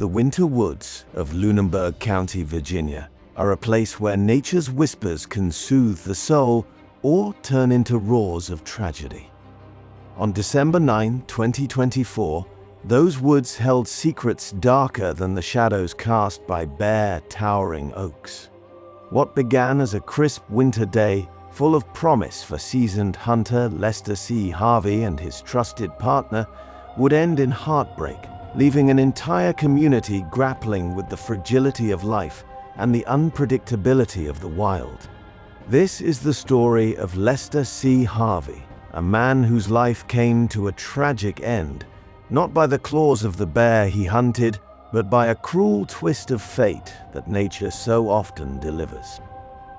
The winter woods of Lunenburg County, Virginia, are a place where nature's whispers can soothe the soul or turn into roars of tragedy. On December 9, 2024, those woods held secrets darker than the shadows cast by bare, towering oaks. What began as a crisp winter day, full of promise for seasoned hunter Lester C. Harvey and his trusted partner, would end in heartbreak, leaving an entire community grappling with the fragility of life and the unpredictability of the wild. This is the story of Lester C. Harvey, a man whose life came to a tragic end, not by the claws of the bear he hunted, but by a cruel twist of fate that nature so often delivers.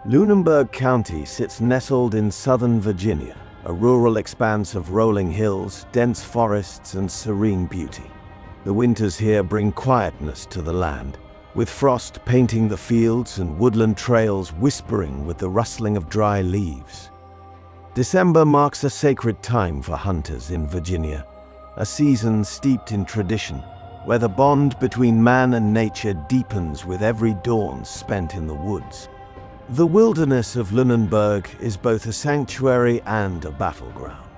Lunenburg County sits nestled in southern Virginia, a rural expanse of rolling hills, dense forests, and serene beauty. The winters here bring quietness to the land, with frost painting the fields and woodland trails whispering with the rustling of dry leaves. December marks a sacred time for hunters in Virginia, a season steeped in tradition, where the bond between man and nature deepens with every dawn spent in the woods. The wilderness of Lunenburg is both a sanctuary and a battleground.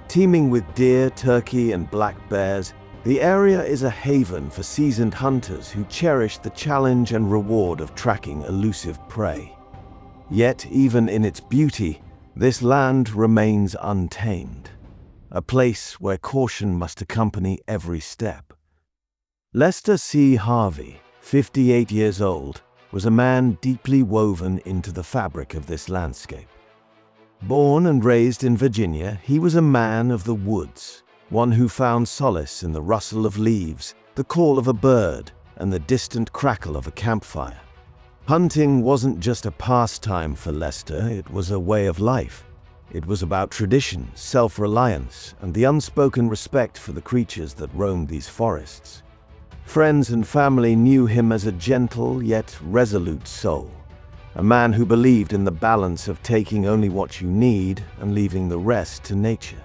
Teeming with deer, turkey, and black bears, the area is a haven for seasoned hunters who cherish the challenge and reward of tracking elusive prey. Yet, even in its beauty, this land remains untamed, a place where caution must accompany every step. Lester C. Harvey, 58 years old, was a man deeply woven into the fabric of this landscape. Born and raised in Virginia, he was a man of the woods, one who found solace in the rustle of leaves, the call of a bird, and the distant crackle of a campfire. Hunting wasn't just a pastime for Lester, it was a way of life. It was about tradition, self-reliance, and the unspoken respect for the creatures that roamed these forests. Friends and family knew him as a gentle yet resolute soul, a man who believed in the balance of taking only what you need and leaving the rest to nature.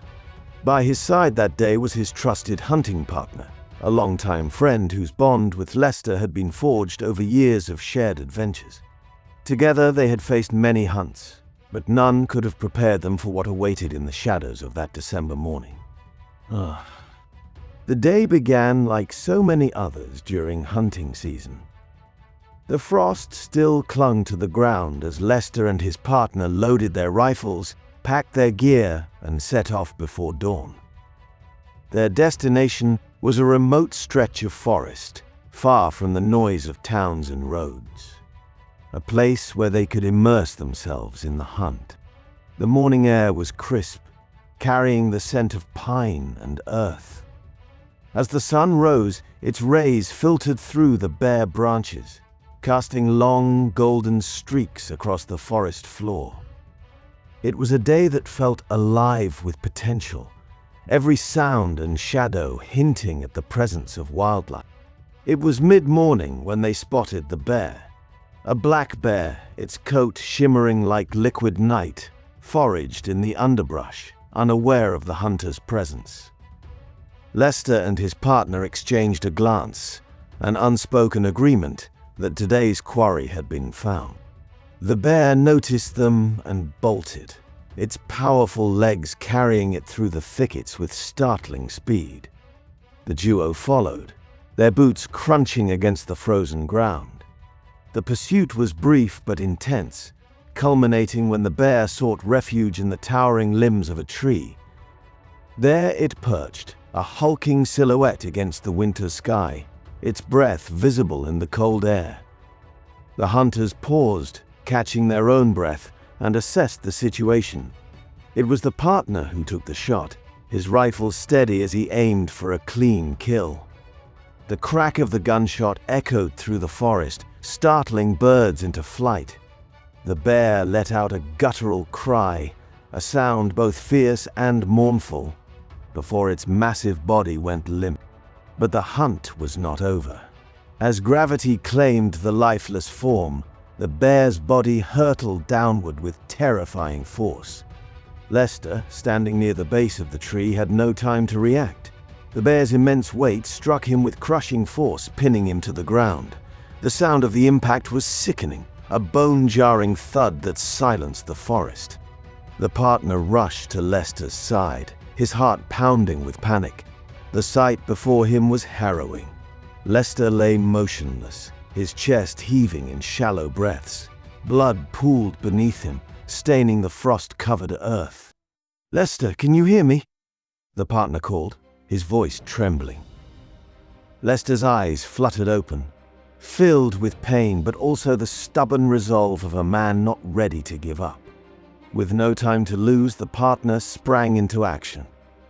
By his side that day was his trusted hunting partner, a longtime friend whose bond with Lester had been forged over years of shared adventures. Together they had faced many hunts, but none could have prepared them for what awaited in the shadows of that December morning. The day began like so many others during hunting season. The frost still clung to the ground as Lester and his partner loaded their rifles, packed their gear, and set off before dawn. Their destination was a remote stretch of forest, far from the noise of towns and roads. A place where they could immerse themselves in the hunt. The morning air was crisp, carrying the scent of pine and earth. As the sun rose, its rays filtered through the bare branches, casting long, golden streaks across the forest floor. It was a day that felt alive with potential, every sound and shadow hinting at the presence of wildlife. It was mid-morning when they spotted the bear. A black bear, its coat shimmering like liquid night, foraged in the underbrush, unaware of the hunter's presence. Lester and his partner exchanged a glance, an unspoken agreement that today's quarry had been found. The bear noticed them and bolted, its powerful legs carrying it through the thickets with startling speed. The duo followed, their boots crunching against the frozen ground. The pursuit was brief but intense, culminating when the bear sought refuge in the towering limbs of a tree. There it perched, a hulking silhouette against the winter sky, its breath visible in the cold air. The hunters paused, catching their own breath, and assessed the situation. It was the partner who took the shot, his rifle steady as he aimed for a clean kill. The crack of the gunshot echoed through the forest, startling birds into flight. The bear let out a guttural cry, a sound both fierce and mournful, before its massive body went limp. But the hunt was not over. As gravity claimed the lifeless form, the bear's body hurtled downward with terrifying force. Lester, standing near the base of the tree, had no time to react. The bear's immense weight struck him with crushing force, pinning him to the ground. The sound of the impact was sickening, a bone-jarring thud that silenced the forest. The partner rushed to Lester's side, his heart pounding with panic. The sight before him was harrowing. Lester lay motionless, his chest heaving in shallow breaths. Blood pooled beneath him, staining the frost-covered earth. "Lester, can you hear me?" the partner called, his voice trembling. Lester's eyes fluttered open, filled with pain but also the stubborn resolve of a man not ready to give up. With no time to lose, the partner sprang into action.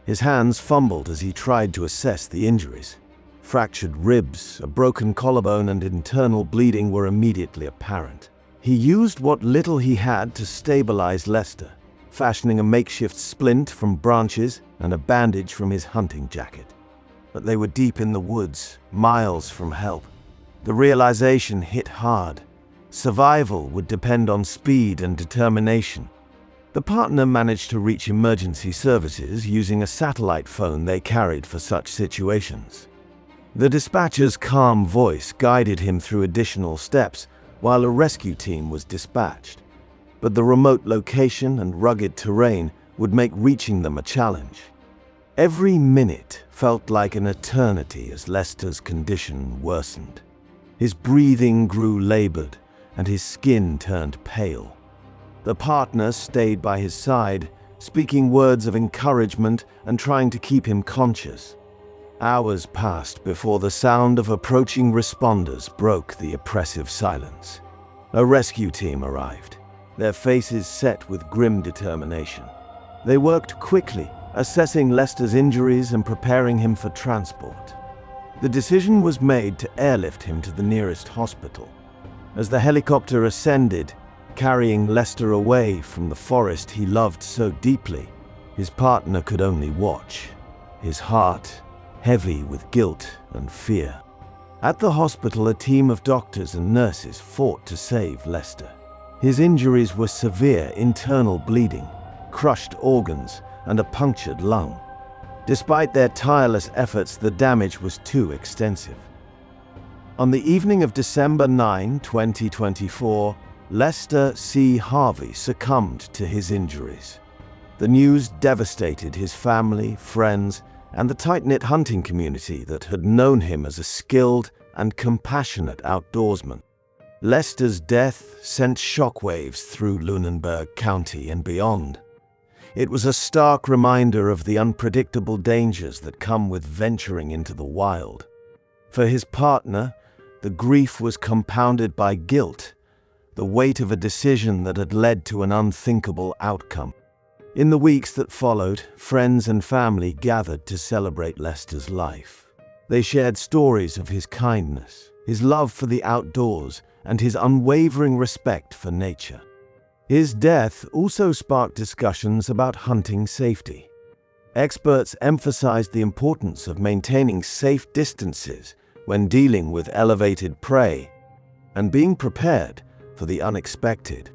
His hands fumbled as he tried to assess the injuries. Fractured ribs, a broken collarbone, and internal bleeding were immediately apparent. He used what little he had to stabilize Lester, fashioning a makeshift splint from branches and a bandage from his hunting jacket. But they were deep in the woods, miles from help. The realization hit hard. Survival would depend on speed and determination. The partner managed to reach emergency services using a satellite phone they carried for such situations. The dispatcher's calm voice guided him through additional steps while a rescue team was dispatched. But the remote location and rugged terrain would make reaching them a challenge. Every minute felt like an eternity as Lester's condition worsened. His breathing grew labored and his skin turned pale. The partner stayed by his side, speaking words of encouragement and trying to keep him conscious. Hours passed before the sound of approaching responders broke the oppressive silence. A rescue team arrived, their faces set with grim determination. They worked quickly, assessing Lester's injuries and preparing him for transport. The decision was made to airlift him to the nearest hospital. As the helicopter ascended, carrying Lester away from the forest he loved so deeply, his partner could only watch, his heart heavy with guilt and fear. At the hospital, a team of doctors and nurses fought to save Lester. His injuries were severe internal bleeding, crushed organs, and a punctured lung. Despite their tireless efforts, the damage was too extensive. On the evening of December 9, 2024, Lester C. Harvey succumbed to his injuries. The news devastated his family, friends, and the tight-knit hunting community that had known him as a skilled and compassionate outdoorsman. Lester's death sent shockwaves through Lunenburg County and beyond. It was a stark reminder of the unpredictable dangers that come with venturing into the wild. For his partner, the grief was compounded by guilt, the weight of a decision that had led to an unthinkable outcome. In the weeks that followed, friends and family gathered to celebrate Lester's life. They shared stories of his kindness, his love for the outdoors, and his unwavering respect for nature. His death also sparked discussions about hunting safety. Experts emphasized the importance of maintaining safe distances when dealing with elevated prey and being prepared for the unexpected.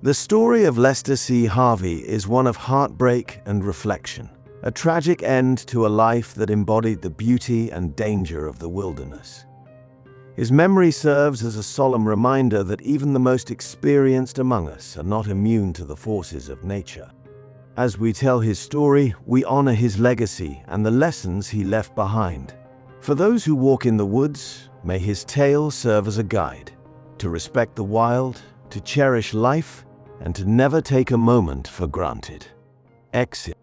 The story of Lester C. Harvey is one of heartbreak and reflection, a tragic end to a life that embodied the beauty and danger of the wilderness. His memory serves as a solemn reminder that even the most experienced among us are not immune to the forces of nature. As we tell his story, we honor his legacy and the lessons he left behind. For those who walk in the woods, may his tale serve as a guide to respect the wild, to cherish life, and to never take a moment for granted. Exit.